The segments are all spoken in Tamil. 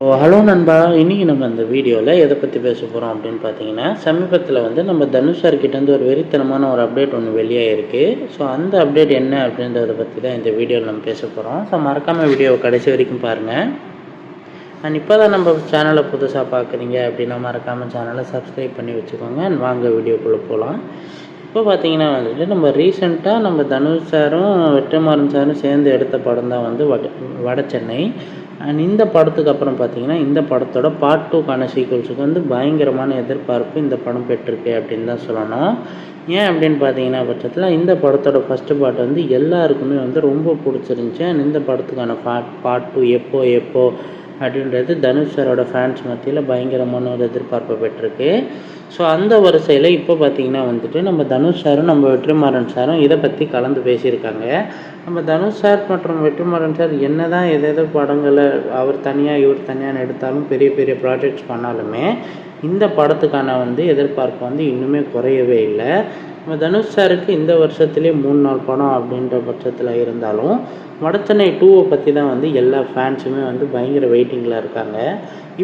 ஹலோ நண்பா, இன்றைக்கி நம்ம இந்த வீடியோவில் எதை பற்றி பேச போகிறோம் அப்படின்னு பார்த்தீங்கன்னா, சமீபத்தில் வந்து நம்ம தனுஷ் சார்கிட்டேருந்து ஒரு வெறித்தனமான ஒரு அப்டேட் ஒன்று வெளியாகிருக்கு. ஸோ அந்த அப்டேட் என்ன அப்படின்றத பற்றி தான் இந்த வீடியோவில் நம்ம பேச போகிறோம். ஸோ மறக்காமல் வீடியோவை கடைசி வரைக்கும் பாருங்கள். அண்ட் இப்போ தான் நம்ம சேனலை புதுசாக பார்க்குறீங்க அப்படின்னா மறக்காமல் சேனலை சப்ஸ்கிரைப் பண்ணி வச்சுக்கோங்க. அண்ட் வாங்க வீடியோக்குள்ளே போகலாம். இப்போ பார்த்தீங்கன்னா வந்துட்டு நம்ம ரீசெண்டாக நம்ம தனுஷ் சாரும் வெற்றிமாறன் சாரும் சேர்ந்து எடுத்த படம் தான் வந்து வட சென்னை. அண்ட் இந்த படத்துக்கு அப்புறம் பார்த்தீங்கன்னா இந்த படத்தோட பார்ட் 2க்கான சீக்வல்ஸுக்கு வந்து பயங்கரமான எதிர்பார்ப்பு இந்த படம் பெற்றிருக்கு அப்படின்னு தான் சொல்லணும். ஏன் அப்படின்னு பார்த்தீங்கன்னா பட்சத்தில் இந்த படத்தோட ஃபஸ்ட்டு பார்ட் வந்து எல்லாருக்குமே வந்து ரொம்ப பிடிச்சிருந்துச்சி. அண்ட் இந்த படத்துக்கான பார்ட் 2 எப்போ அப்படின்றது தனுஷ் சாரோட ஃபேன்ஸ் மத்தியில் பயங்கரமான ஒரு எதிர்பார்ப்பை பெற்றிருக்கு. ஸோ அந்த வரிசையில் இப்போ பார்த்திங்கன்னா வந்துட்டு நம்ம தனுஷ் சாரும் நம்ம வெற்றிமாறன் சாரும் இதை பற்றி கலந்து பேசியிருக்காங்க. நம்ம தனுஷ் சார் மற்றும் வெற்றிமாறன் சார் என்ன தான் எதேதோ படங்களை அவர் தனியாக இவர் தனியாக எடுத்தாலும் பெரிய பெரிய ப்ராஜெக்ட்ஸ் பண்ணாலுமே இந்த படத்துக்கான வந்து எதிர்பார்ப்பு வந்து இன்னுமே குறையவே இல்லை. நம்ம தனுஷ் சாருக்கு இந்த வருஷத்துலேயே 3-4 படம் அப்படின்ற பட்சத்தில் இருந்தாலும் வடச்சென்னை 2வை பற்றி தான் வந்து எல்லா ஃபேன்ஸுமே வந்து பயங்கர வெயிட்டிங்கில் இருக்காங்க.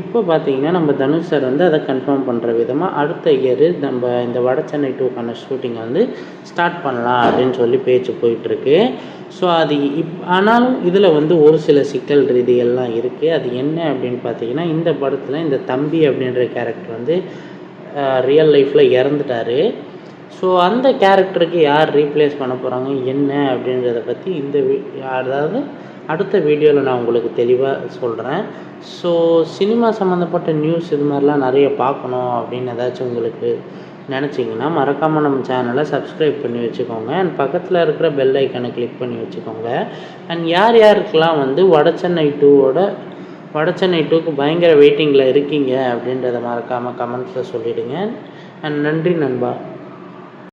இப்போ பார்த்தீங்கன்னா நம்ம தனுஷ் சார் வந்து அதை கன்ஃபார்ம் பண்ணுற விதமாக அடுத்த இயர் நம்ம இந்த வடச்சென்னை 2க்கான ஷூட்டிங்கை வந்து ஸ்டார்ட் பண்ணலாம் அப்படின்னு சொல்லி பேச்சு போயிட்டுருக்கு. ஸோ அது ஆனாலும் இதில் வந்து ஒரு சில சிக்கல் ரீதிகள்லாம் இருக்குது. அது என்ன அப்படின்னு பார்த்தீங்கன்னா இந்த படத்தில் இந்த தம்பி அப்படின்ற கேரக்டர் வந்து ரியல் லைஃப்பில் இறந்துட்டார். ஸோ அந்த கேரக்டருக்கு யார் ரீப்ளேஸ் பண்ண போகிறாங்க என்ன அப்படின்றத பற்றி அதாவது அடுத்த வீடியோவில் நான் உங்களுக்கு தெளிவாக சொல்கிறேன். ஸோ சினிமா சம்மந்தப்பட்ட நியூஸ் இது மாதிரிலாம் நிறைய பார்க்கணும் அப்படின்னு ஏதாச்சும் உங்களுக்கு நினச்சிங்கன்னா மறக்காமல் நம்ம சேனலை சப்ஸ்கிரைப் பண்ணி வச்சுக்கோங்க. அண்ட் பக்கத்தில் இருக்கிற பெல் ஐக்கனை கிளிக் பண்ணி வச்சுக்கோங்க. அண்ட் யாருக்கெல்லாம் வந்து வடச்சென்னை 2க்கு பயங்கர வெயிட்டிங்கில் இருக்கீங்க அப்படின்றத மறக்காமல் கமெண்ட்ஸில் சொல்லிவிடுங்க. அண்ட் நன்றி நண்பா.